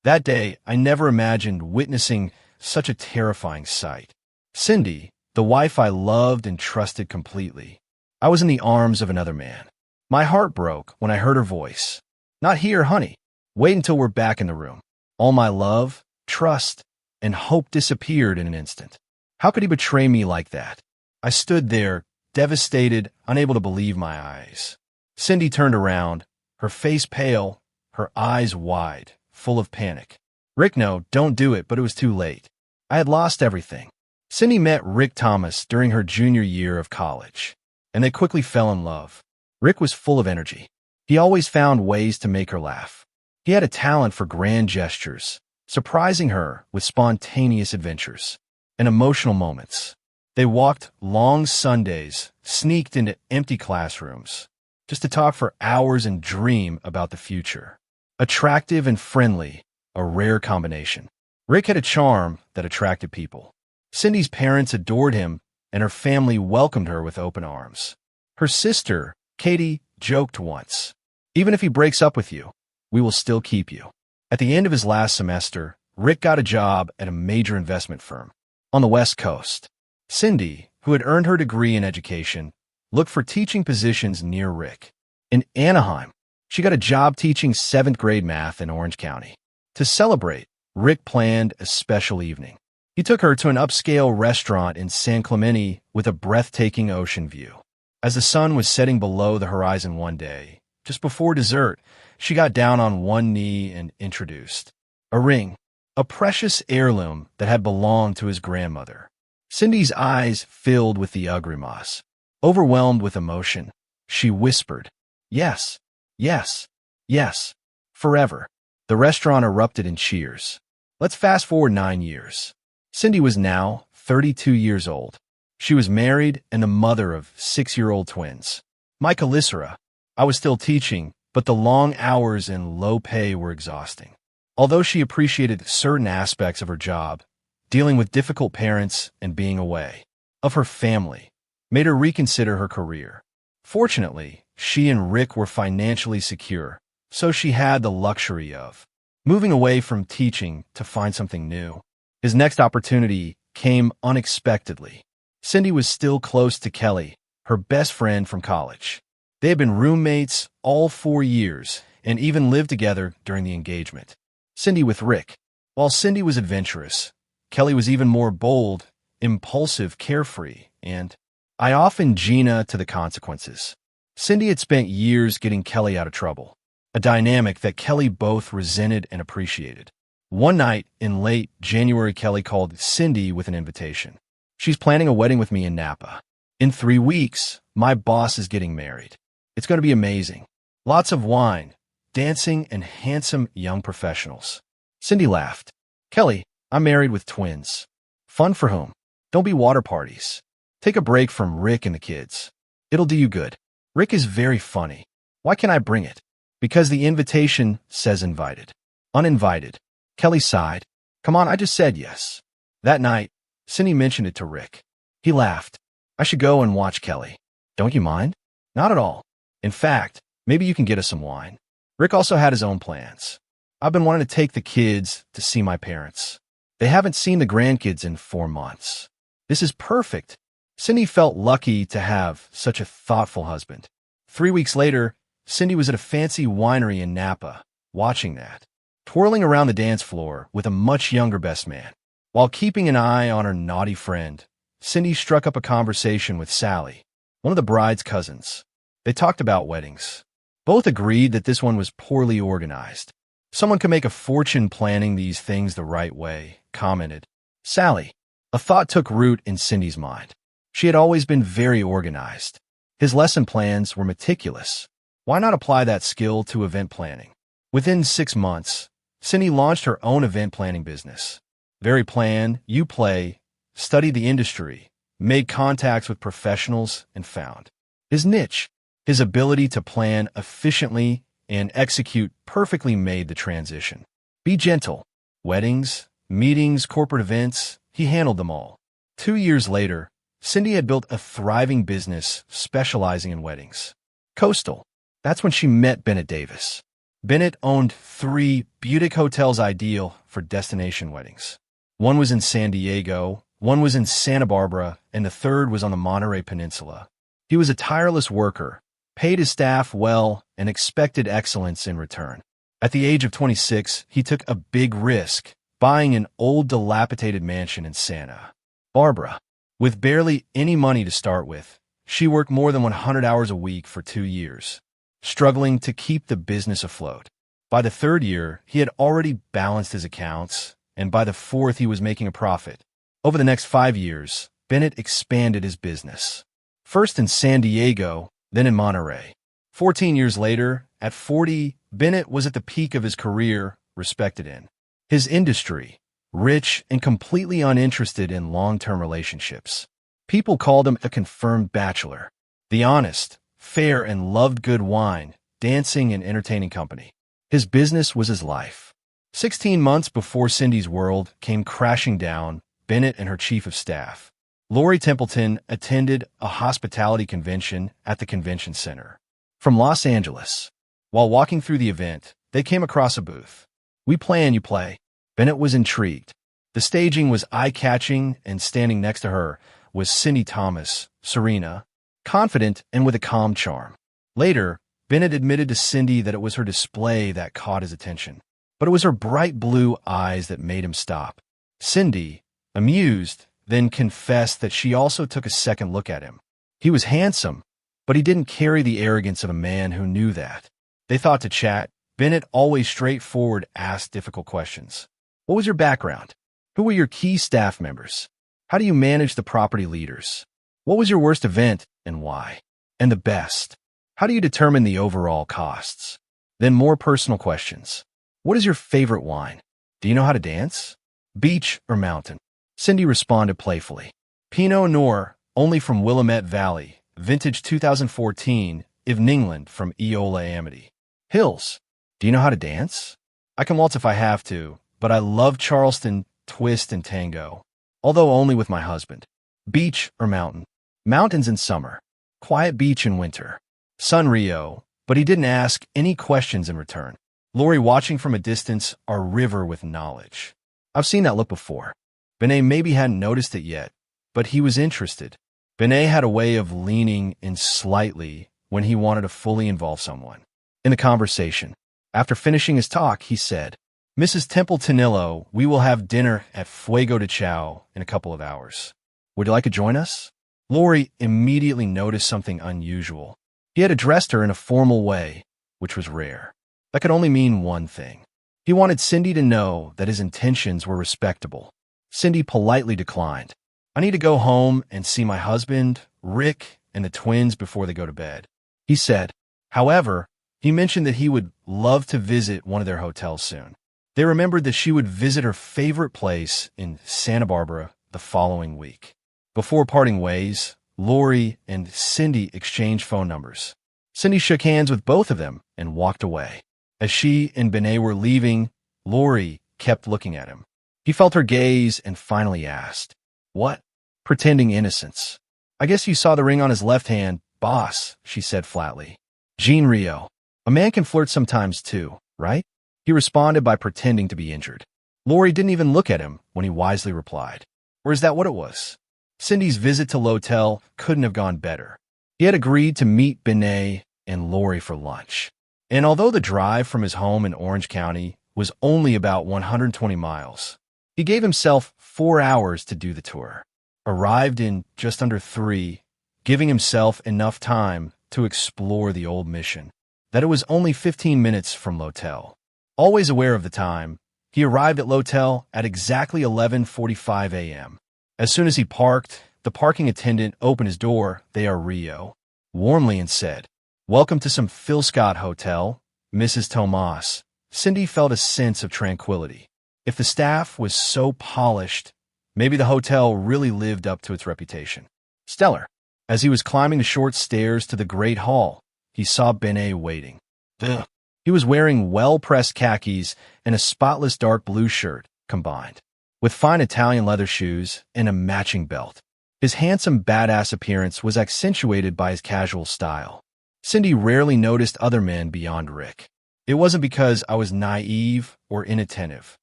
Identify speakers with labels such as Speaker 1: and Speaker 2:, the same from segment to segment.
Speaker 1: That day, I never imagined witnessing such a terrifying sight. Cindy, the wife I loved and trusted completely. I was in the arms of another man. My heart broke when I heard her voice. "Not here, honey. Wait until we're back in the room." All my love, trust, and hope disappeared in an instant. How could he betray me like that? I stood there, devastated, unable to believe my eyes. Cindy turned around, her face pale, her eyes wide, full of panic. "Rick, no, don't do it," but it was too late. I had lost everything. Cindy met Rick Thomas during her junior year of college, and they quickly fell in love. Rick was full of energy. He always found ways to make her laugh. He had a talent for grand gestures, surprising her with spontaneous adventures and emotional moments. They walked long Sundays, sneaked into empty classrooms, just to talk for hours and dream about the future. Attractive and friendly, a rare combination. Rick had a charm that attracted people. Cindy's parents adored him, and her family welcomed her with open arms. Her sister, Katie, joked once, "Even if he breaks up with you, we will still keep you." At the end of his last semester, Rick got a job at a major investment firm on the West Coast. Cindy, who had earned her degree in education, looked for teaching positions near Rick. In Anaheim, she got a job teaching 7th grade math in Orange County. To celebrate, Rick planned a special evening. He took her to an upscale restaurant in San Clemente with a breathtaking ocean view. As the sun was setting below the horizon one day, just before dessert, she got down on one knee and introduced a ring, a precious heirloom that had belonged to his grandmother. Cindy's eyes filled with the ugrimas. Overwhelmed with emotion, she whispered, "Yes, yes, yes, forever." The restaurant erupted in cheers. Let's fast forward 9 years. Cindy was now 32 years old. She was married and the mother of 6-year-old twins. My Calicera, I was still teaching, but the long hours and low pay were exhausting. Although she appreciated certain aspects of her job, dealing with difficult parents and being away of her family made her reconsider her career. Fortunately, she and Rick were financially secure, so she had the luxury of moving away from teaching to find something new. His next opportunity came unexpectedly. Cindy was still close to Kelly, her best friend from college. They had been roommates all 4 years and even lived together during the engagement. Cindy with Rick. While Cindy was adventurous, Kelly was even more bold, impulsive, carefree, and I often Gina to the consequences. Cindy had spent years getting Kelly out of trouble, a dynamic that Kelly both resented and appreciated. One night in late January, Kelly called Cindy with an invitation. "She's planning a wedding with me in Napa. In 3 weeks, my boss is getting married. It's going to be amazing. Lots of wine, dancing, and handsome young professionals." Cindy laughed. "Kelly, I'm married with twins. Fun for whom? Don't be water parties. Take a break from Rick and the kids. It'll do you good. Rick is very funny. Why can't I bring it?" "Because the invitation says invited." "Uninvited." Kelly sighed. "Come on, I just said yes." That night, Cindy mentioned it to Rick. He laughed. "I should go and watch Kelly. Don't you mind?" "Not at all. In fact, maybe you can get us some wine." Rick also had his own plans. "I've been wanting to take the kids to see my parents. They haven't seen the grandkids in 4 months. This is perfect." Cindy felt lucky to have such a thoughtful husband. 3 weeks later, Cindy was at a fancy winery in Napa, watching that, twirling around the dance floor with a much younger best man. While keeping an eye on her naughty friend, Cindy struck up a conversation with Sally, one of the bride's cousins. They talked about weddings. Both agreed that this one was poorly organized. "Someone could make a fortune planning these things the right way," commented Sally. A thought took root in Cindy's mind. She had always been very organized. His lesson plans were meticulous. Why not apply that skill to event planning? Within 6 months, Cindy launched her own event planning business. Very plan, you play, studied the industry, made contacts with professionals, and found his niche. His ability to plan efficiently and execute perfectly made the transition. Be gentle. Weddings, meetings, corporate events, he handled them all. 2 years later, Cindy had built a thriving business specializing in weddings. Coastal. That's when she met Bennett Davis. Bennett owned 3 boutique hotels ideal for destination weddings. One was in San Diego, one was in Santa Barbara, and the third was on the Monterey Peninsula. He was a tireless worker, paid his staff well, and expected excellence in return. At the age of 26, he took a big risk, buying an old dilapidated mansion in Santa Barbara. With barely any money to start with, she worked more than 100 hours a week for 2 years, struggling to keep the business afloat. By the 3rd year, he had already balanced his accounts, and by the 4th, he was making a profit. Over the next 5 years, Bennett expanded his business. First in San Diego, then in Monterey. 14 years later, at 40, Bennett was at the peak of his career, respected in his industry, rich and completely uninterested in long-term relationships. People called him a confirmed bachelor. The honest, fair, and loved good wine, dancing, and entertaining company. His business was his life. 16 months before Cindy's world came crashing down, Bennett and her chief of staff, Lori Templeton, attended a hospitality convention at the convention center. From Los Angeles. While walking through the event, they came across a booth. "We play and you play." Bennett was intrigued. The staging was eye-catching, and standing next to her was Cindy Thomas, serena, confident, and with a calm charm. Later, Bennett admitted to Cindy that it was her display that caught his attention. But it was her bright blue eyes that made him stop. Cindy, amused, then confessed that she also took a second look at him. He was handsome, but he didn't carry the arrogance of a man who knew that. They thought to chat. Bennett, always straightforward, asked difficult questions. "What was your background? Who were your key staff members? How do you manage the property leaders? What was your worst event and why? And the best, how do you determine the overall costs?" Then more personal questions. "What is your favorite wine? Do you know how to dance? Beach or mountain?" Cindy responded playfully. "Pinot Noir, only from Willamette Valley, vintage 2014, Evening England from Eola Amity. Hills. Do you know how to dance? I can waltz if I have to, but I love Charleston, twist, and tango, although only with my husband. Beach or mountain? Mountains in summer. Quiet beach in winter. Sun Rio," but he didn't ask any questions in return. Lori, watching from a distance, a river with knowledge. "I've seen that look before." Benet maybe hadn't noticed it yet, but he was interested. Benet had a way of leaning in slightly when he wanted to fully involve someone in the conversation. After finishing his talk, he said, "Mrs. Templetonillo, we will have dinner at Fuego de Chao in a couple of hours. Would you like to join us?" Lori immediately noticed something unusual. He had addressed her in a formal way, which was rare. That could only mean one thing. He wanted Cindy to know that his intentions were respectable. Cindy politely declined. "I need to go home and see my husband, Rick, and the twins before they go to bed," he said. However, he mentioned that he would love to visit one of their hotels soon. They remembered that she would visit her favorite place in Santa Barbara the following week. Before parting ways, Lori and Cindy exchanged phone numbers. Cindy shook hands with both of them and walked away. As she and Benet were leaving, Lori kept looking at him. He felt her gaze and finally asked, "What?" Pretending innocence. "I guess you saw the ring on his left hand, boss," she said flatly. Jean Rio. "A man can flirt sometimes too, right?" He responded by pretending to be injured. Lori didn't even look at him when he wisely replied, "Or is that what it was?" Cindy's visit to L'Hotel couldn't have gone better. He had agreed to meet Benet and Lori for lunch. And although the drive from his home in Orange County was only about 120 miles, he gave himself 4 hours to do the tour. Arrived in just under 3, giving himself enough time to explore the old mission, that it was only 15 minutes from L'Hotel. Always aware of the time, he arrived at L'Hotel at exactly 11:45 a.m. As soon as he parked, the parking attendant opened his door, "They are Rio," warmly, and said, "Welcome to some Phil Scott Hotel, Mrs. Tomas." Cindy felt a sense of tranquility. If the staff was so polished, maybe the hotel really lived up to its reputation. Stellar. As he was climbing the short stairs to the Great Hall, he saw Benet waiting. Ugh. He was wearing well-pressed khakis and a spotless dark blue shirt combined, with fine Italian leather shoes and a matching belt. His handsome, badass appearance was accentuated by his casual style. Cindy rarely noticed other men beyond Rick. It wasn't because I was naive or inattentive.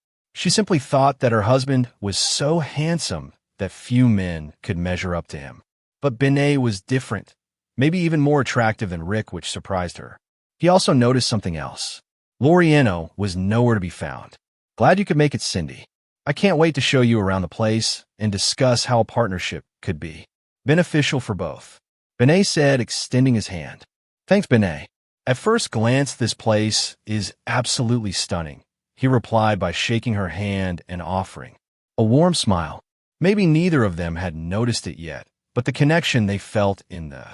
Speaker 1: She simply thought that her husband was so handsome that few men could measure up to him. But Benet was different, maybe even more attractive than Rick, which surprised her. He also noticed something else. Lorieno was nowhere to be found. Glad you could make it, Cindy. I can't wait to show you around the place and discuss how a partnership could be beneficial for both. Benet said, extending his hand. Thanks, Benet. At first glance, this place is absolutely stunning, he replied by shaking her hand and offering a warm smile. Maybe neither of them had noticed it yet, but the connection they felt in the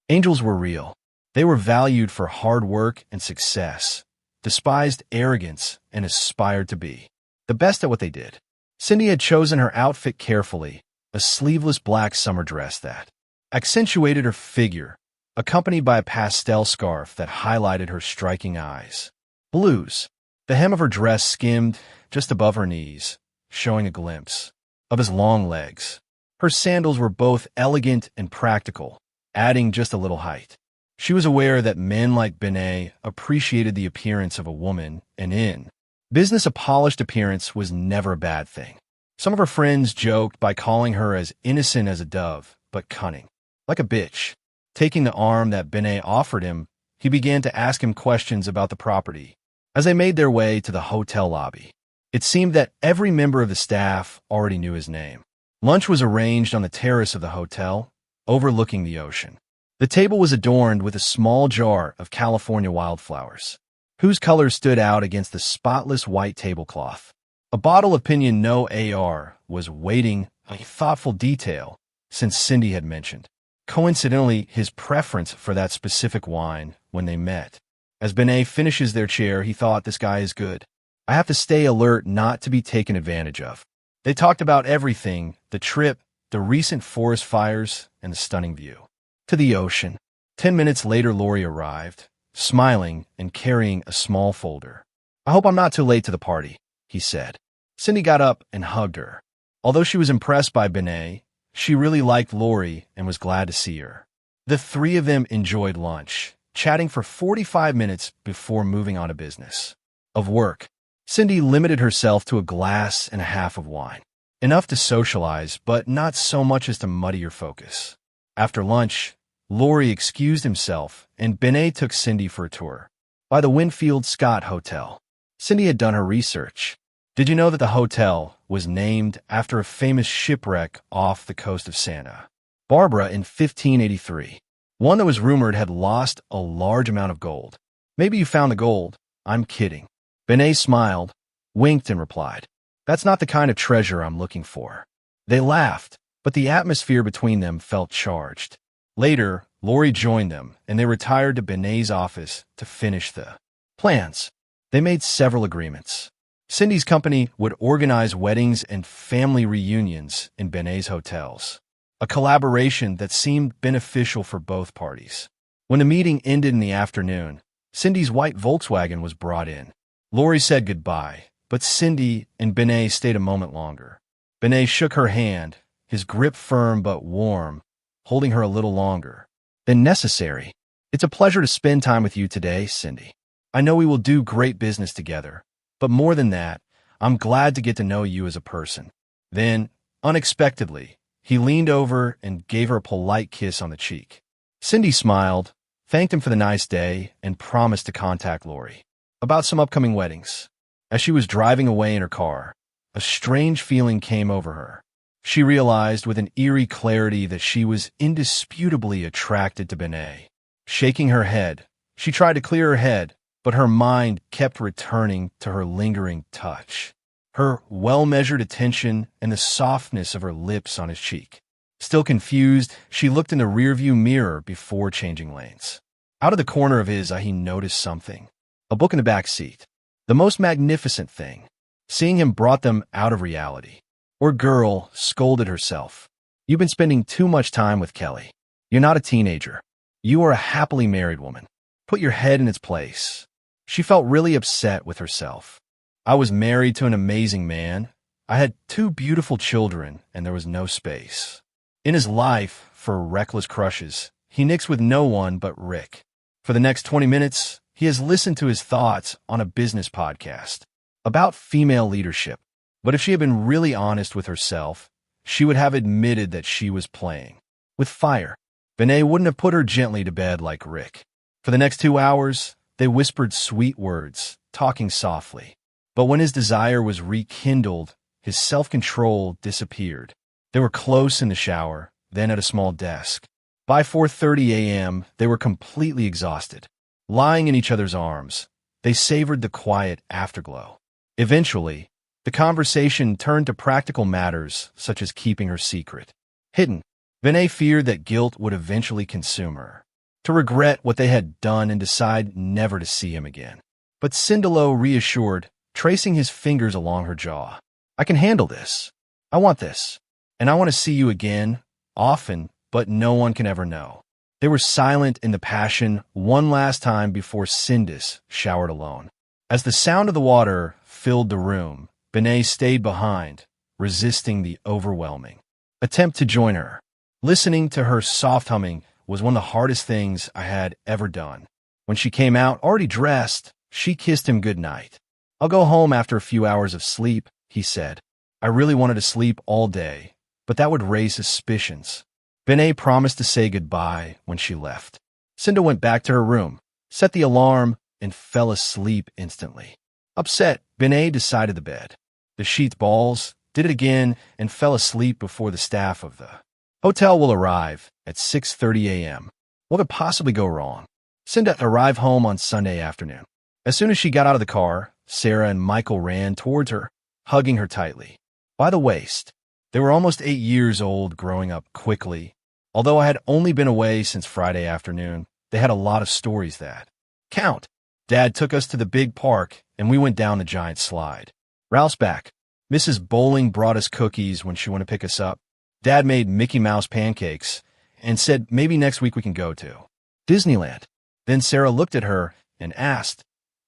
Speaker 1: angels were real. They were valued for hard work and success, despised arrogance, and aspired to be the best at what they did. Cindy had chosen her outfit carefully, a sleeveless black summer dress that accentuated her figure, accompanied by a pastel scarf that highlighted her striking eyes. Blues. The hem of her dress skimmed just above her knees, showing a glimpse of his long legs. Her sandals were both elegant and practical, adding just a little height. She was aware that men like Benet appreciated the appearance of a woman, and in business a polished appearance was never a bad thing. Some of her friends joked by calling her as innocent as a dove, but cunning, like a bitch. Taking the arm that Benet offered him, he began to ask him questions about the property. As they made their way to the hotel lobby, it seemed that every member of the staff already knew his name. Lunch was arranged on the terrace of the hotel, overlooking the ocean. The table was adorned with a small jar of California wildflowers, whose colors stood out against the spotless white tablecloth. A bottle of Pinot Noir was waiting, a thoughtful detail, since Cindy had mentioned, coincidentally, his preference for that specific wine when they met. As Benet finishes their chair, he thought, this guy is good. I have to stay alert not to be taken advantage of. They talked about everything, the trip, the recent forest fires, and the stunning view to the ocean. 10 minutes later, Lori arrived, smiling and carrying a small folder. I hope I'm not too late to the party, he said. Cindy got up and hugged her. Although she was impressed by Benet, she really liked Lori and was glad to see her. The three of them enjoyed lunch, chatting for 45 minutes before moving on to business. Of work, Cindy limited herself to a glass and a half of wine. Enough to socialize, but not so much as to muddy your focus. After lunch, Lori excused himself, and Benet took Cindy for a tour by the Winfield Scott Hotel. Cindy had done her research. Did you know that the hotel was named after a famous shipwreck off the coast of Santa Barbara in 1583? One that was rumored had lost a large amount of gold. Maybe you found the gold. I'm kidding. Benet smiled, winked, and replied, that's not the kind of treasure I'm looking for. They laughed, but the atmosphere between them felt charged. Later, Lori joined them, and they retired to Benet's office to finish the plans. They made several agreements. Cindy's company would organize weddings and family reunions in Benet's hotels, a collaboration that seemed beneficial for both parties. When the meeting ended in the afternoon, Cindy's white Volkswagen was brought in. Lori said goodbye, but Cindy and Benet stayed a moment longer. Benet shook her hand, his grip firm but warm, holding her a little longer than necessary. It's a pleasure to spend time with you today, Cindy. I know we will do great business together, but more than that, I'm glad to get to know you as a person. Then, unexpectedly, he leaned over and gave her a polite kiss on the cheek. Cindy smiled, thanked him for the nice day, and promised to contact Lori about some upcoming weddings. As she was driving away in her car, a strange feeling came over her. She realized with an eerie clarity that she was indisputably attracted to Benet. Shaking her head, she tried to clear her head, but her mind kept returning to her lingering touch, her well-measured attention, and the softness of her lips on his cheek. Still confused, she looked in the rearview mirror before changing lanes. Out of the corner of his eye, he noticed something. A book in the back seat. The most magnificent thing. Seeing him brought them out of reality. Poor girl scolded herself. You've been spending too much time with Kelly. You're not a teenager. You are a happily married woman. Put your head in its place. She felt really upset with herself. I was married to an amazing man. I had 2 beautiful children, and there was no space in his life for reckless crushes. He nixed with no one but Rick. For the next 20 minutes, He has listened to his thoughts on a business podcast about female leadership. But if she had been really honest with herself, she would have admitted that she was playing with fire. Benet wouldn't have put her gently to bed like Rick. For the next 2 hours, they whispered sweet words, talking softly. But when his desire was rekindled, his self-control disappeared. They were close in the shower, then at a small desk. By 4:30 a.m., they were completely exhausted. Lying in each other's arms, they savored the quiet afterglow. Eventually, the conversation turned to practical matters such as keeping her secret hidden. Benet feared that guilt would eventually consume her, to regret what they had done and decide never to see him again. But Cindelo reassured, tracing his fingers along her jaw. I can handle this. I want this. And I want to see you again, often, but no one can ever know. They were silent in the passion one last time before Cindis showered alone. As the sound of the water filled the room, Benet stayed behind, resisting the overwhelming attempt to join her. Listening to her soft humming was one of the hardest things I had ever done. When she came out, already dressed, she kissed him goodnight. I'll go home after a few hours of sleep, he said. I really wanted to sleep all day, but that would raise suspicions. Benet promised to say goodbye when she left. Cinda went back to her room, set the alarm, and fell asleep instantly. Upset, Benet decided the bed. The sheath balls, did it again, and fell asleep before the staff of the hotel will arrive at 6:30 a.m. What could possibly go wrong? Cinda arrived home on Sunday afternoon. As soon as she got out of the car, Sarah and Michael ran towards her, hugging her tightly by the waist. They were almost 8 years old, growing up quickly. Although I had only been away since Friday afternoon, they had a lot of stories that count. Dad took us to the big park, and we went down the giant slide. Ralph's back. Mrs. Bowling brought us cookies when she went to pick us up. Dad made Mickey Mouse pancakes and said maybe next week we can go to Disneyland. Then Sarah looked at her and asked,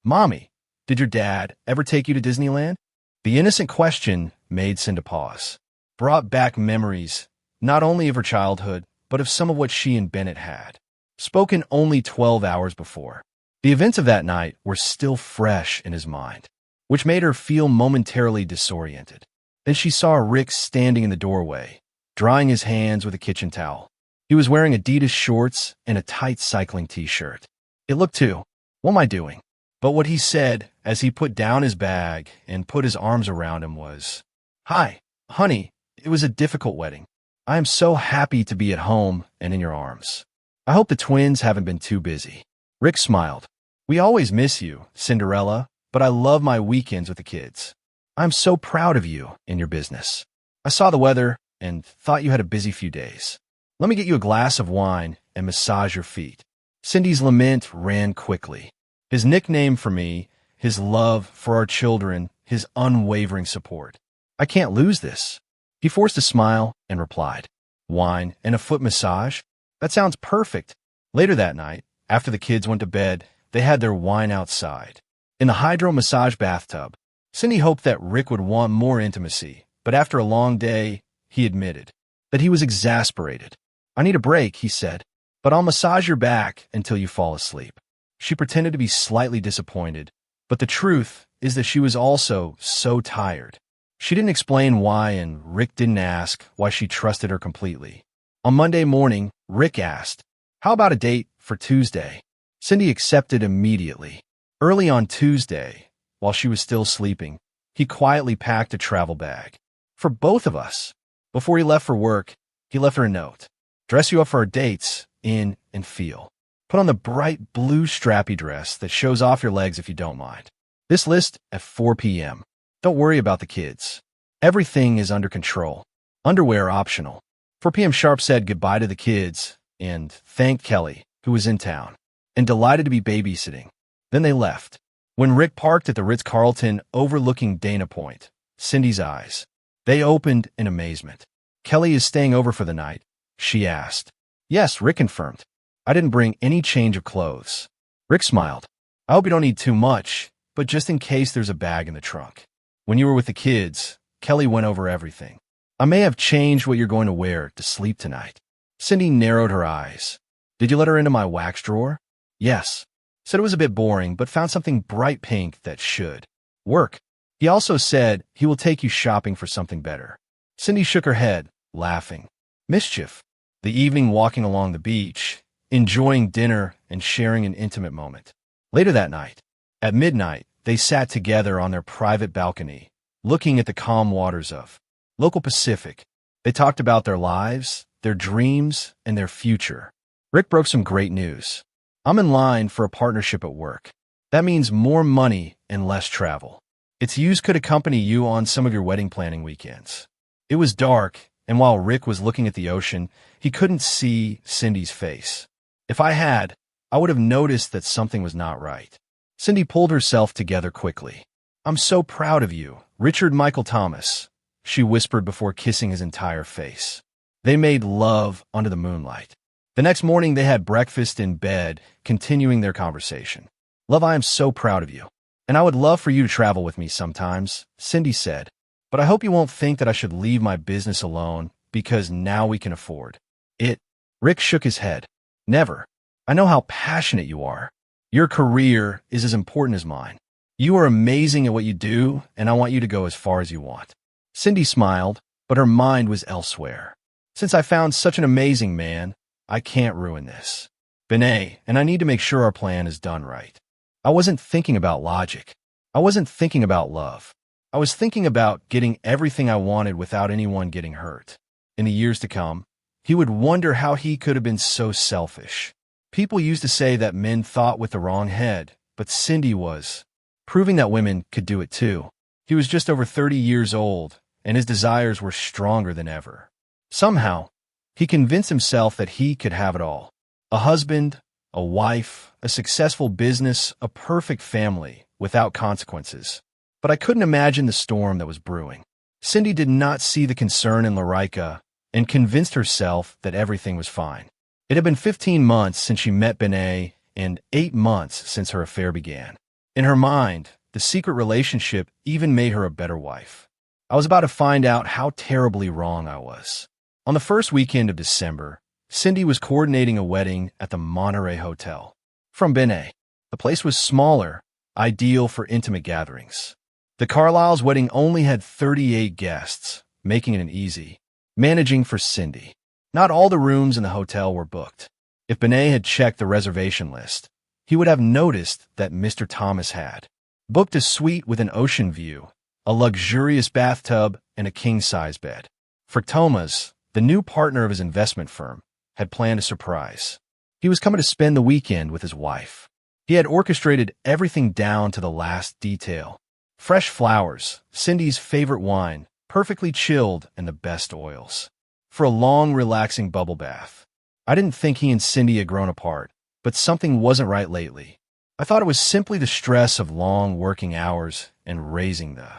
Speaker 1: Mommy, did your dad ever take you to Disneyland? The innocent question made Cinda pause, brought back memories, not only of her childhood, but of some of what she and Bennett had spoken only 12 hours before. The events of that night were still fresh in his mind, which made her feel momentarily disoriented. Then she saw Rick standing in the doorway, drying his hands with a kitchen towel. He was wearing Adidas shorts and a tight cycling t-shirt. It looked too. What am I doing? But what he said as he put down his bag and put his arms around him was, Hi, honey, it was a difficult wedding. I am so happy to be at home and in your arms. I hope the twins haven't been too busy. Rick smiled. We always miss you, Cinderella, but I love my weekends with the kids. I'm so proud of you and your business. I saw the weather and thought you had a busy few days. Let me get you a glass of wine and massage your feet. Cindy's lament ran quickly. His nickname for me, his love for our children, his unwavering support. I can't lose this. He forced a smile and replied, Wine and a foot massage? That sounds perfect. Later that night, after the kids went to bed, they had their wine outside. In the hydro massage bathtub, Cindy hoped that Rick would want more intimacy, but after a long day, he admitted that he was exasperated. I need a break, he said, but I'll massage your back until you fall asleep. She pretended to be slightly disappointed, but the truth is that she was also so tired. She didn't explain why, and Rick didn't ask why she trusted her completely. On Monday morning, Rick asked, How about a date for Tuesday? Cindy accepted immediately. Early on Tuesday, while she was still sleeping, he quietly packed a travel bag. For both of us. Before he left for work, he left her a note. Dress you up for our dates, in and feel. Put on the bright blue strappy dress that shows off your legs if you don't mind. This list at 4 p.m. Don't worry about the kids. Everything is under control. Underwear optional. 4 p.m. sharp said goodbye to the kids and thanked Kelly, who was in town, and delighted to be babysitting. Then they left. When Rick parked at the Ritz-Carlton overlooking Dana Point, Cindy's eyes, they opened in amazement. Kelly is staying over for the night, she asked. Yes, Rick confirmed. I didn't bring any change of clothes. Rick smiled. I hope you don't need too much, but just in case there's a bag in the trunk. When you were with the kids, Kelly went over everything. I may have changed what you're going to wear to sleep tonight. Cindy narrowed her eyes. Did you let her into my wax drawer? Yes. Said it was a bit boring, but found something bright pink that should work. He also said he will take you shopping for something better. Cindy shook her head, laughing. Mischief. The evening walking along the beach, enjoying dinner and sharing an intimate moment. Later that night, at midnight, they sat together on their private balcony, looking at the calm waters of local Pacific. They talked about their lives, their dreams, and their future. Rick broke some great news. I'm in line for a partnership at work. That means more money and less travel. Its use could accompany you on some of your wedding planning weekends. It was dark, and while Rick was looking at the ocean, he couldn't see Cindy's face. If I had, I would have noticed that something was not right. Cindy pulled herself together quickly. I'm so proud of you, Richard Michael Thomas, she whispered before kissing his entire face. They made love under the moonlight. The next morning they had breakfast in bed, continuing their conversation. Love, I am so proud of you. And I would love for you to travel with me sometimes, Cindy said. But I hope you won't think that I should leave my business alone because now we can afford it. Rick shook his head. Never. I know how passionate you are. Your career is as important as mine. You are amazing at what you do, and I want you to go as far as you want. Cindy smiled, but her mind was elsewhere. Since I found such an amazing man, I can't ruin this. Benet, and I need to make sure our plan is done right. I wasn't thinking about logic. I wasn't thinking about love. I was thinking about getting everything I wanted without anyone getting hurt. In the years to come, he would wonder how he could have been so selfish. People used to say that men thought with the wrong head, but Cindy was proving that women could do it too. He was just over 30 years old, and his desires were stronger than ever. Somehow, he convinced himself that he could have it all. A husband, a wife, a successful business, a perfect family, without consequences. But I couldn't imagine the storm that was brewing. Cindy did not see the concern in Larica and convinced herself that everything was fine. It had been 15 months since she met Benet and 8 months since her affair began. In her mind, the secret relationship even made her a better wife. I was about to find out how terribly wrong I was. On the first weekend of December, Cindy was coordinating a wedding at the Monterey Hotel. From Benet, the place was smaller, ideal for intimate gatherings. The Carlyle's wedding only had 38 guests, making it easy managing for Cindy. Not all the rooms in the hotel were booked. If Benet had checked the reservation list, he would have noticed that Mr. Thomas had booked a suite with an ocean view, a luxurious bathtub, and a king-size bed. For Thomas, the new partner of his investment firm, had planned a surprise. He was coming to spend the weekend with his wife. He had orchestrated everything down to the last detail. Fresh flowers, Cindy's favorite wine, perfectly chilled, and the best oils. For a long, relaxing bubble bath. I didn't think he and Cindy had grown apart, but something wasn't right lately. I thought it was simply the stress of long working hours and raising the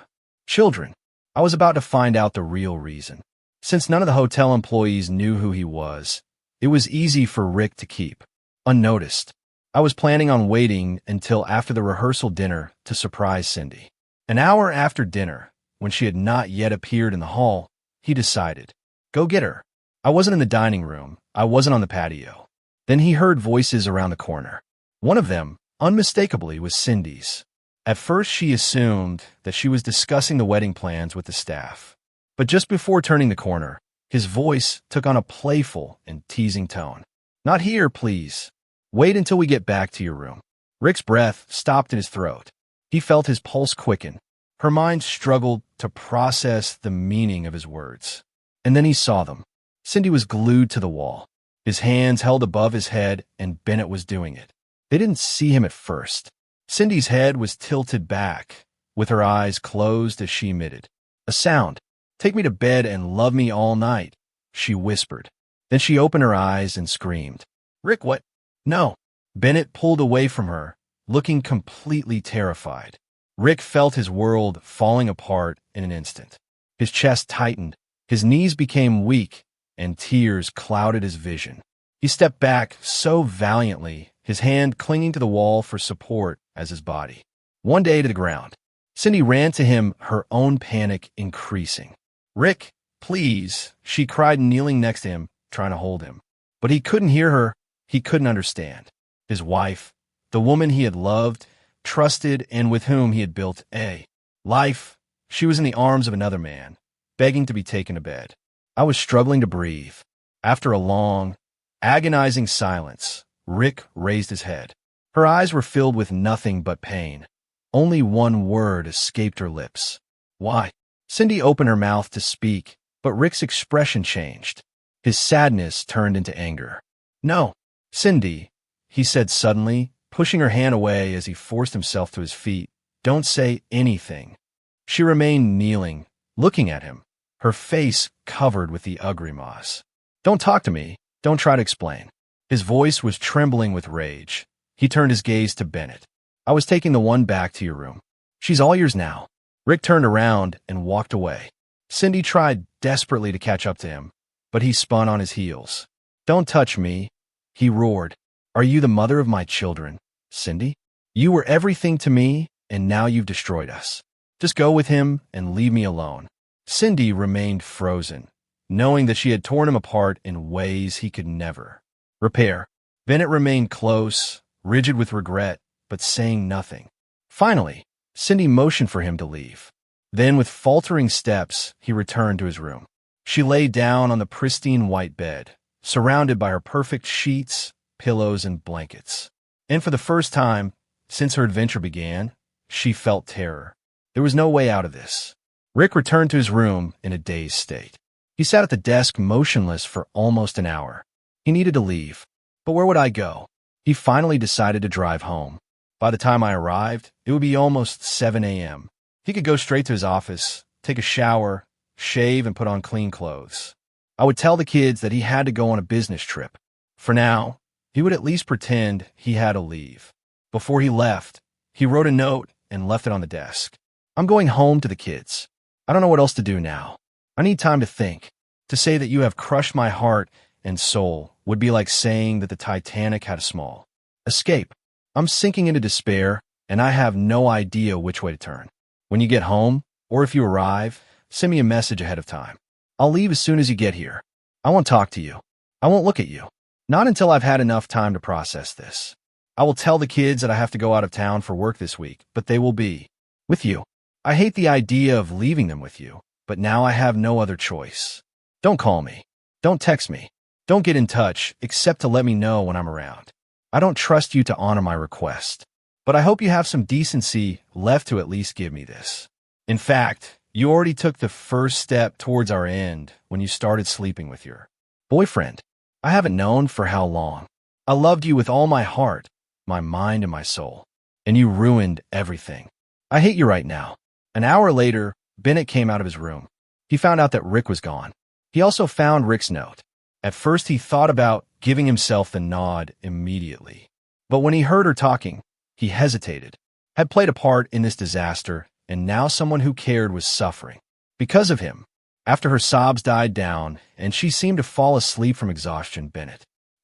Speaker 1: children. I was about to find out the real reason. Since none of the hotel employees knew who he was, it was easy for Rick to keep unnoticed. I was planning on waiting until after the rehearsal dinner to surprise Cindy. An hour after dinner, when she had not yet appeared in the hall, he decided, go get her. I wasn't in the dining room. I wasn't on the patio. Then he heard voices around the corner. One of them, unmistakably, was Cindy's. At first, she assumed that she was discussing the wedding plans with the staff. But just before turning the corner, his voice took on a playful and teasing tone. Not here, please. Wait until we get back to your room. Rick's breath stopped in his throat. He felt his pulse quicken. Her mind struggled to process the meaning of his words. And then he saw them. Cindy was glued to the wall. His hands held above his head, and Bennett was doing it. They didn't see him at first. Cindy's head was tilted back, with her eyes closed as she emitted a sound. Take me to bed and love me all night, she whispered. Then she opened her eyes and screamed. Rick, what? No. Bennett pulled away from her, looking completely terrified. Rick felt his world falling apart in an instant. His chest tightened, his knees became weak, and tears clouded his vision. He stepped back so valiantly, his hand clinging to the wall for support as his body. One day to the ground. Cindy ran to him, her own panic increasing. Rick, please, she cried, kneeling next to him, trying to hold him. But he couldn't hear her, he couldn't understand. His wife, the woman he had loved, trusted, and with whom he had built a life. She was in the arms of another man, begging to be taken to bed. I was struggling to breathe. After a long, agonizing silence, Rick raised his head. Her eyes were filled with nothing but pain. Only one word escaped her lips. Why? Cindy opened her mouth to speak, but Rick's expression changed. His sadness turned into anger. No, Cindy, he said suddenly, pushing her hand away as he forced himself to his feet. Don't say anything. She remained kneeling, looking at him, her face covered with the ugrimas. Don't talk to me. Don't try to explain. His voice was trembling with rage. He turned his gaze to Bennett. I was taking the one back to your room. She's all yours now. Rick turned around and walked away. Cindy tried desperately to catch up to him, but he spun on his heels. Don't touch me, he roared. Are you the mother of my children, Cindy? You were everything to me, and now you've destroyed us. Just go with him and leave me alone. Cindy remained frozen, knowing that she had torn him apart in ways he could never repair. Bennett remained close, rigid with regret, but saying nothing. Finally, Cindy motioned for him to leave. Then, with faltering steps, he returned to his room. She lay down on the pristine white bed, surrounded by her perfect sheets, pillows, and blankets. And for the first time since her adventure began, she felt terror. There was no way out of this. Rick returned to his room in a dazed state. He sat at the desk motionless for almost an hour. He needed to leave. But where would I go? He finally decided to drive home. By the time I arrived, it would be almost 7 a.m. He could go straight to his office, take a shower, shave, and put on clean clothes. I would tell the kids that he had to go on a business trip. For now, he would at least pretend he had to leave. Before he left, he wrote a note and left it on the desk. I'm going home to the kids. I don't know what else to do now. I need time to think. To say that you have crushed my heart and soul would be like saying that the Titanic had a small escape. I'm sinking into despair, and I have no idea which way to turn. When you get home, or if you arrive, send me a message ahead of time. I'll leave as soon as you get here. I won't talk to you. I won't look at you. Not until I've had enough time to process this. I will tell the kids that I have to go out of town for work this week, but they will be with you. I hate the idea of leaving them with you, but now I have no other choice. Don't call me. Don't text me. Don't get in touch, except to let me know when I'm around. I don't trust you to honor my request, but I hope you have some decency left to at least give me this. In fact, you already took the first step towards our end when you started sleeping with your boyfriend. I haven't known for how long. I loved you with all my heart, my mind, and my soul, and you ruined everything. I hate you right now. An hour later, Bennett came out of his room. He found out that Rick was gone. He also found Rick's note. At first, he thought about giving himself the nod immediately. But when he heard her talking, he hesitated. Had played a part in this disaster, and now someone who cared was suffering. Because of him. After her sobs died down, and she seemed to fall asleep from exhaustion,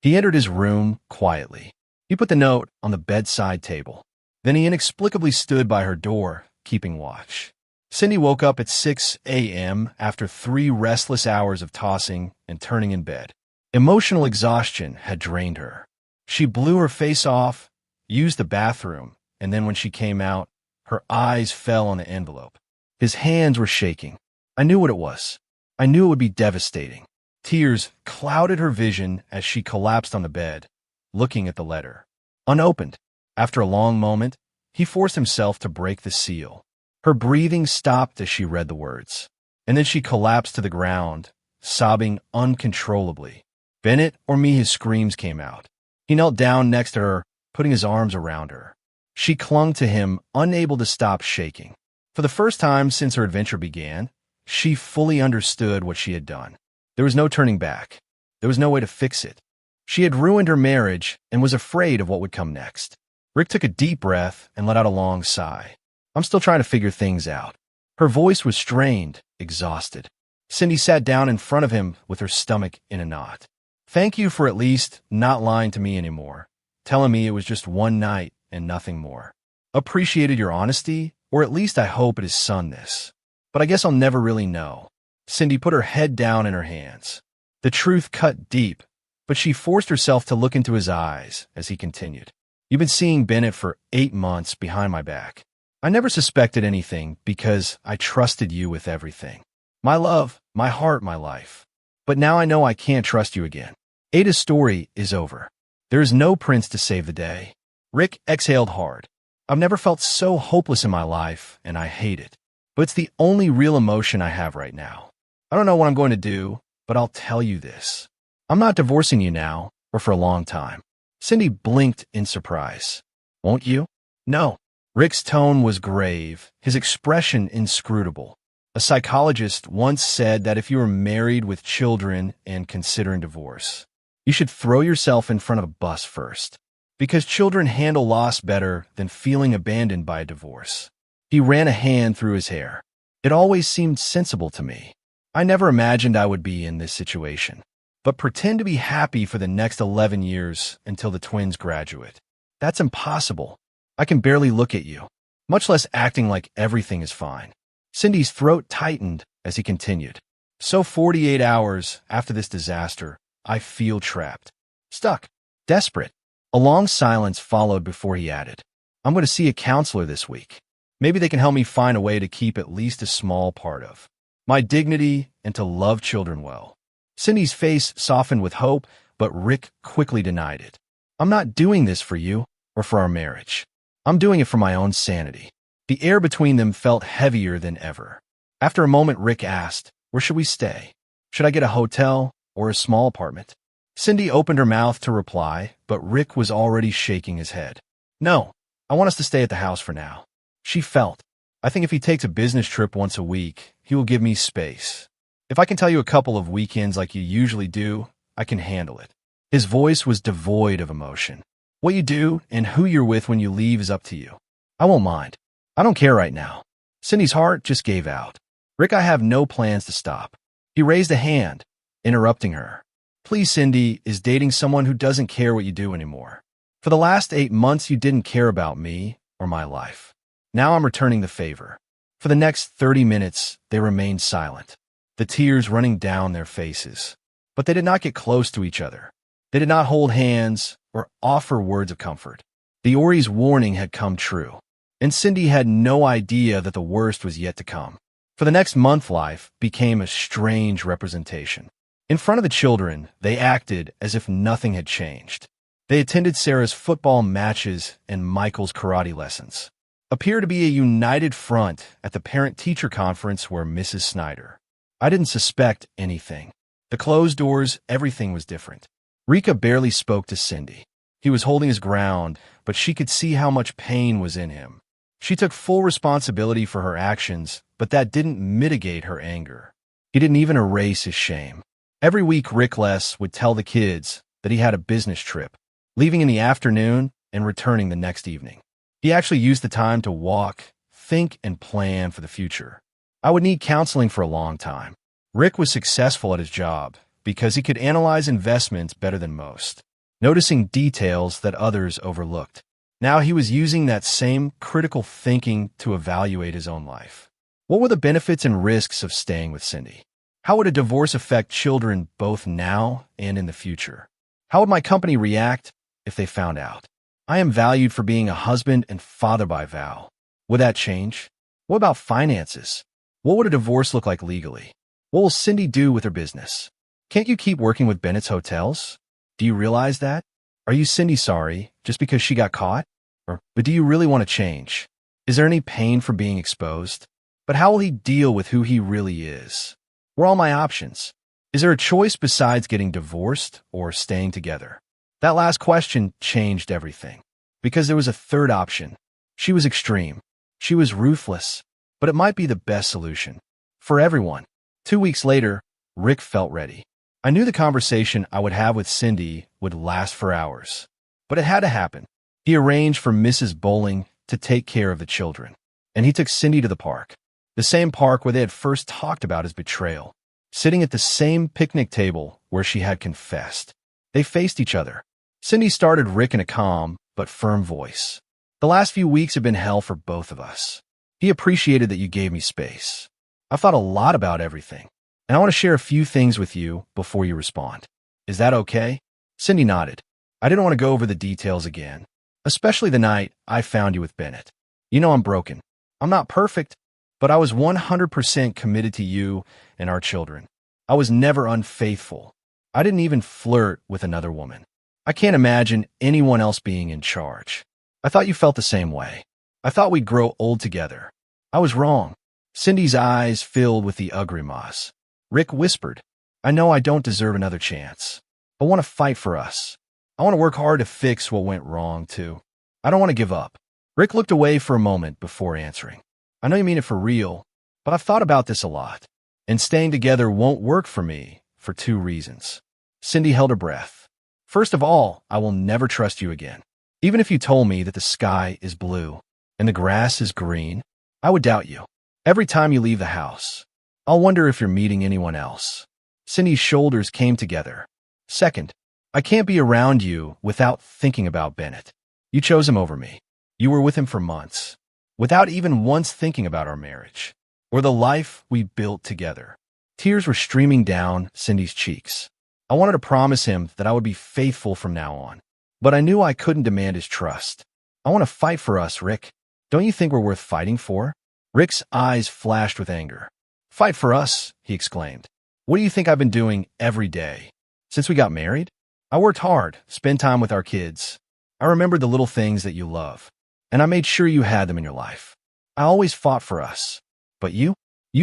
Speaker 1: he entered his room quietly. He put the note on the bedside table. Then he inexplicably stood by her door, keeping watch. Cindy woke up at 6 a.m. after 3 restless hours of tossing and turning in bed. Emotional exhaustion had drained her. She blew her face off, used the bathroom, and then when she came out, her eyes fell on the envelope. His hands were shaking. I knew what it was. I knew it would be devastating. Tears clouded her vision as she collapsed on the bed, looking at the letter. Unopened. After a long moment, he forced himself to break the seal. Her breathing stopped as she read the words, and then she collapsed to the ground, sobbing uncontrollably. Bennett or me, his screams came out. He knelt down next to her, putting his arms around her. She clung to him, unable to stop shaking. For the first time since her adventure began, she fully understood what she had done. There was no turning back. There was no way to fix it. She had ruined her marriage and was afraid of what would come next. Rick took a deep breath and let out a long sigh. I'm still trying to figure things out. Her voice was strained, exhausted. Cindy sat down in front of him with her stomach in a knot. Thank you for at least not lying to me anymore, telling me it was just one night and nothing more. Appreciated your honesty, or at least I hope it has sung this. But I guess I'll never really know. Cindy put her head down in her hands. The truth cut deep, but she forced herself to look into his eyes as he continued. You've been seeing Bennett for 8 months behind my back. I never suspected anything because I trusted you with everything. My love, my heart, my life. But now I know I can't trust you again. Ada's story is over. There is no prince to save the day. Rick exhaled hard. I've never felt so hopeless in my life, and I hate it. But it's the only real emotion I have right now. I don't know what I'm going to do, but I'll tell you this. I'm not divorcing you now, or for a long time. Cindy blinked in surprise. Won't you? No. Rick's tone was grave, his expression inscrutable. A psychologist once said that if you were married with children and considering divorce, you should throw yourself in front of a bus first, because children handle loss better than feeling abandoned by a divorce. He ran a hand through his hair. It always seemed sensible to me. I never imagined I would be in this situation. But pretend to be happy for the next 11 years until the twins graduate. That's impossible. I can barely look at you, much less acting like everything is fine. Cindy's throat tightened as he continued. So 48 hours after this disaster, I feel trapped, stuck, desperate. A long silence followed before he added, I'm going to see a counselor this week. Maybe they can help me find a way to keep at least a small part of my dignity and to love children well. Cindy's face softened with hope, but Rick quickly denied it. I'm not doing this for you or for our marriage. I'm doing it for my own sanity. The air between them felt heavier than ever. After a moment, Rick asked, where should we stay? Should I get a hotel or a small apartment? Cindy opened her mouth to reply, but Rick was already shaking his head. No, I want us to stay at the house for now. She felt, I think if he takes a business trip once a week, he will give me space. If I can tell you a couple of weekends like you usually do, I can handle it. His voice was devoid of emotion. What you do and who you're with when you leave is up to you. I won't mind. I don't care right now. Cindy's heart just gave out. Rick, I have no plans to stop. He raised a hand, interrupting her. Please, Cindy is dating someone who doesn't care what you do anymore. For the last 8 months, you didn't care about me or my life. Now I'm returning the favor. For the next 30 minutes, they remained silent, the tears running down their faces. But they did not get close to each other. They did not hold hands or offer words of comfort. The Ori's warning had come true, and Cindy had no idea that the worst was yet to come. For the next month, life became a strange representation. In front of the children, they acted as if nothing had changed. They attended Sarah's football matches and Michael's karate lessons. Appeared to be a united front at the parent-teacher conference where Mrs. Snyder. I didn't suspect anything. The closed doors, everything was different. Rika barely spoke to Cindy. He was holding his ground, but she could see how much pain was in him. She took full responsibility for her actions, but that didn't mitigate her anger. He didn't even erase his shame. Every week, Rick would tell the kids that he had a business trip, leaving in the afternoon and returning the next evening. He actually used the time to walk, think, and plan for the future. I would need counseling for a long time. Rick was successful at his job because he could analyze investments better than most, noticing details that others overlooked. Now he was using that same critical thinking to evaluate his own life. What were the benefits and risks of staying with Cindy? How would a divorce affect children both now and in the future? How would my company react if they found out? I am valued for being a husband and father by vow. Would that change? What about finances? What would a divorce look like legally? What will Cindy do with her business? Can't you keep working with Bennett's hotels? Do you realize that? Are you Cindy sorry just because she got caught? But do you really want to change? Is there any pain for being exposed? But how will he deal with who he really is? What are all my options? Is there a choice besides getting divorced or staying together? That last question changed everything. Because there was a third option. She was extreme. She was ruthless. But it might be the best solution. For everyone. 2 weeks later, Rick felt ready. I knew the conversation I would have with Cindy would last for hours. But it had to happen. He arranged for Mrs. Bowling to take care of the children. And he took Cindy to the park. The same park where they had first talked about his betrayal. Sitting at the same picnic table where she had confessed. They faced each other. Cindy started Rick in a calm but firm voice. The last few weeks have been hell for both of us. He appreciated that you gave me space. I've thought a lot about everything, and I want to share a few things with you before you respond. Is that okay? Cindy nodded. I didn't want to go over the details again, especially the night I found you with Bennett. You know I'm broken. I'm not perfect, but I was 100% committed to you and our children. I was never unfaithful. I didn't even flirt with another woman. I can't imagine anyone else being in charge. I thought you felt the same way. I thought we'd grow old together. I was wrong. Cindy's eyes filled with the grimace. Rick whispered, I know I don't deserve another chance. I want to fight for us. I want to work hard to fix what went wrong, too. I don't want to give up. Rick looked away for a moment before answering. I know you mean it for real, but I've thought about this a lot, and staying together won't work for me for 2 reasons. Cindy held her breath. First of all, I will never trust you again. Even if you told me that the sky is blue and the grass is green, I would doubt you. Every time you leave the house, I'll wonder if you're meeting anyone else. Cindy's shoulders came together. Second, I can't be around you without thinking about Bennett. You chose him over me. You were with him for months, without even once thinking about our marriage or the life we built together. Tears were streaming down Cindy's cheeks. I wanted to promise him that I would be faithful from now on, but I knew I couldn't demand his trust. I want to fight for us, Rick. Don't you think we're worth fighting for? Rick's eyes flashed with anger. Fight for us, he exclaimed. What do you think I've been doing every day? Since we got married? I worked hard, spent time with our kids. I remembered the little things that you love, and I made sure you had them in your life. I always fought for us. But you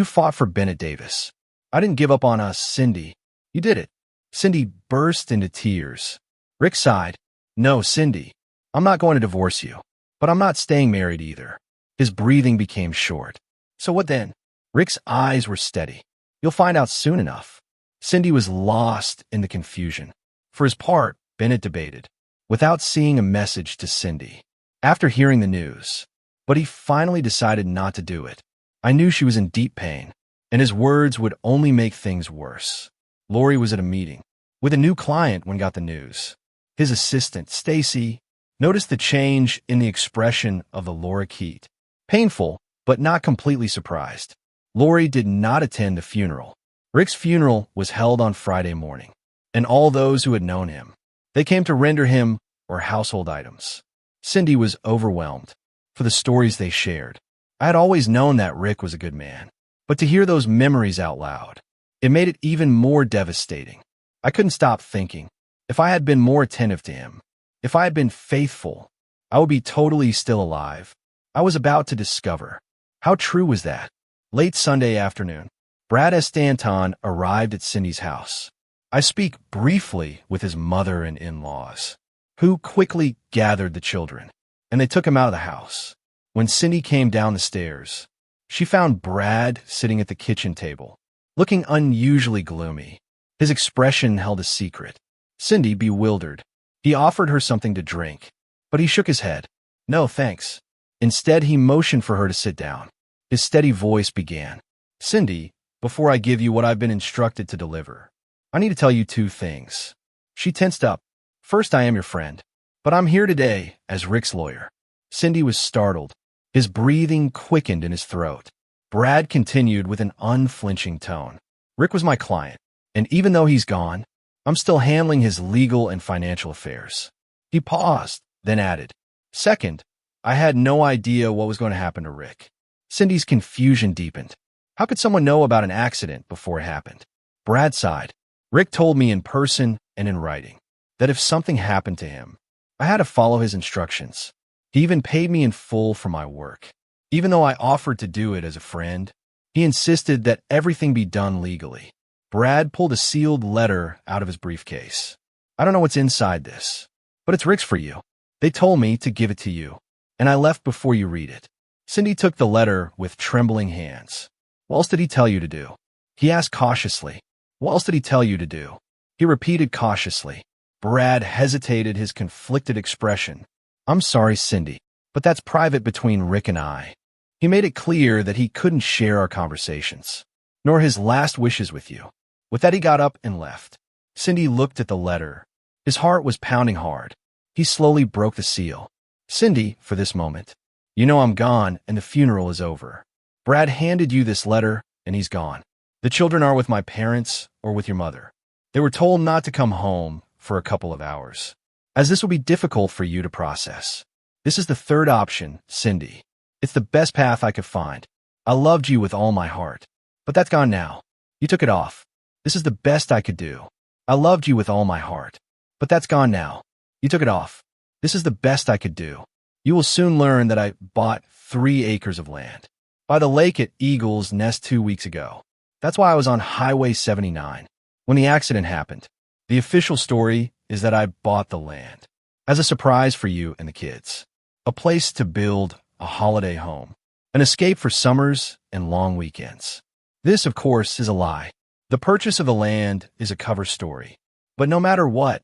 Speaker 1: fought for Bennett Davis. I didn't give up on us, Cindy. You did it. Cindy burst into tears. Rick sighed. No, Cindy, I'm not going to divorce you, but I'm not staying married either. His breathing became short. So what then? Rick's eyes were steady. You'll find out soon enough. Cindy was lost in the confusion. For his part, Bennett debated, without seeing a message to Cindy, after hearing the news. But he finally decided not to do it. I knew she was in deep pain, and his words would only make things worse. Lori was at a meeting with a new client when got the news. His assistant, Stacy, noticed the change in the expression of the lorikeet. Painful, but not completely surprised. Lori did not attend the funeral. Rick's funeral was held on Friday morning, and all those who had known him, they came to render him or household items. Cindy was overwhelmed for the stories they shared. I had always known that Rick was a good man, but to hear those memories out loud, it made it even more devastating. I couldn't stop thinking, if I had been more attentive to him, if I had been faithful, I would be totally still alive. I was about to discover. How true was that? Late Sunday afternoon, Brad Stanton arrived at Cindy's house. I speak briefly with his mother and in-laws, who quickly gathered the children, and they took him out of the house. When Cindy came down the stairs, she found Brad sitting at the kitchen table, looking unusually gloomy. His expression held a secret. Cindy, bewildered. He offered her something to drink, but he shook his head. No, thanks. Instead, he motioned for her to sit down. His steady voice began. Cindy, before I give you what I've been instructed to deliver, I need to tell you 2 things. She tensed up. First, I am your friend, but I'm here today as Rick's lawyer. Cindy was startled. His breathing quickened in his throat. Brad continued with an unflinching tone. Rick was my client, and even though he's gone, I'm still handling his legal and financial affairs. He paused, then added, Second, I had no idea what was going to happen to Rick. Cindy's confusion deepened. How could someone know about an accident before it happened? Brad sighed. Rick told me in person and in writing that if something happened to him, I had to follow his instructions. He even paid me in full for my work. Even though I offered to do it as a friend, he insisted that everything be done legally. Brad pulled a sealed letter out of his briefcase. I don't know what's inside this, but it's Rick's for you. They told me to give it to you, and I left before you read it. Cindy took the letter with trembling hands. What else did he tell you to do? He asked cautiously. What else did he tell you to do? He repeated cautiously. Brad hesitated, his conflicted expression. I'm sorry, Cindy, but that's private between Rick and I. He made it clear that he couldn't share our conversations, nor his last wishes with you. With that, he got up and left. Cindy looked at the letter. His heart was pounding hard. He slowly broke the seal. Cindy, for this moment, you know I'm gone and the funeral is over. Brad handed you this letter and he's gone. The children are with my parents or with your mother. They were told not to come home for a couple of hours, as this would be difficult for you to process. This is the third option, Cindy. It's the best path I could find. I loved you with all my heart. But that's gone now. You took it off. This is the best I could do. I loved you with all my heart. But that's gone now. You took it off. This is the best I could do. You will soon learn that I bought 3 acres of land by the lake at Eagle's Nest 2 weeks ago. That's why I was on Highway 79 when the accident happened. The official story is that I bought the land as a surprise for you and the kids. A place to build a holiday home, an escape for summers and long weekends. This, of course, is a lie. The purchase of the land is a cover story. But no matter what,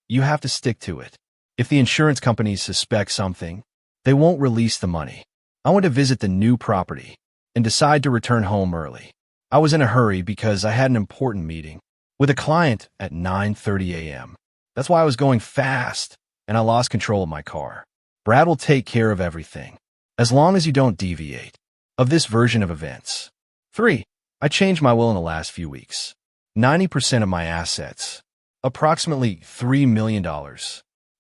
Speaker 1: you have to stick to it. If the insurance companies suspect something, they won't release the money. I went to visit the new property and decide to return home early. I was in a hurry because I had an important meeting with a client at 9:30 a.m. That's why I was going fast, and I lost control of my car. Brad will take care of everything, as long as you don't deviate of this version of events. 3. I changed my will in the last few weeks. 90% of my assets, approximately $3 million,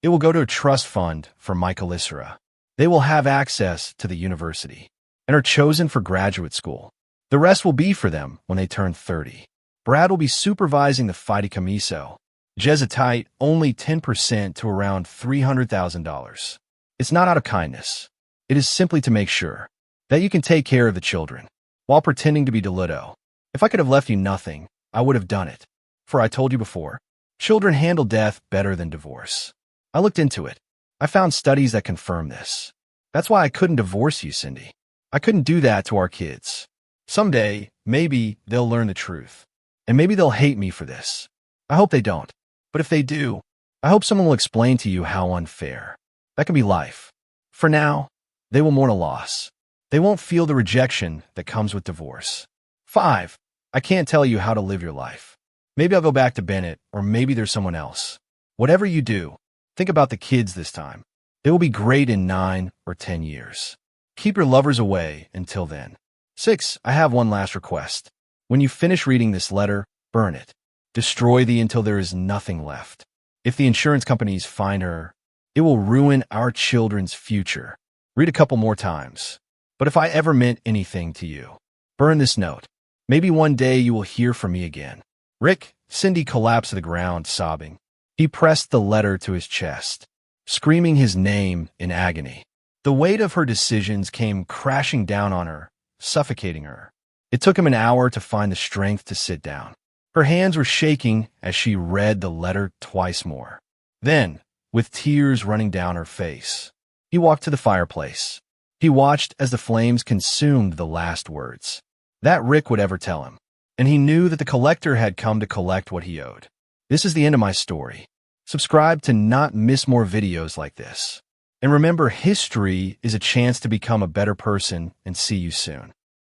Speaker 1: it will go to a trust fund for Mike Alicera. They will have access to the university and are chosen for graduate school. The rest will be for them when they turn 30. Brad will be supervising the fideicomiso. Tight, only 10% to around $300,000. It's not out of kindness. It is simply to make sure that you can take care of the children while pretending to be Delito. If I could have left you nothing, I would have done it. For I told you before, children handle death better than divorce. I looked into it. I found studies that confirm this. That's why I couldn't divorce you, Cindy. I couldn't do that to our kids. Someday, maybe they'll learn the truth. And maybe they'll hate me for this. I hope they don't. But if they do, I hope someone will explain to you how unfair. That can be life. For now, they will mourn a loss. They won't feel the rejection that comes with divorce. 5. I can't tell you how to live your life. Maybe I'll go back to Bennett, or maybe there's someone else. Whatever you do, think about the kids this time. They will be great in 9 or 10 years. Keep your lovers away until then. 6. I have one last request. When you finish reading this letter, burn it. Destroy thee until there is nothing left. If the insurance companies find her, it will ruin our children's future. Read a couple more times. But if I ever meant anything to you, burn this note. Maybe one day you will hear from me again. Rick. Cindy collapsed to the ground, sobbing. He pressed the letter to his chest, screaming his name in agony. The weight of her decisions came crashing down on her, suffocating her. It took him an hour to find the strength to sit down. Her hands were shaking as she read the letter twice more. Then, with tears running down her face, he walked to the fireplace. He watched as the flames consumed the last words that Rick would ever tell him, and he knew that the collector had come to collect what he owed. This is the end of my story. Subscribe to not miss more videos like this. And remember, history is a chance to become a better person, and see you soon.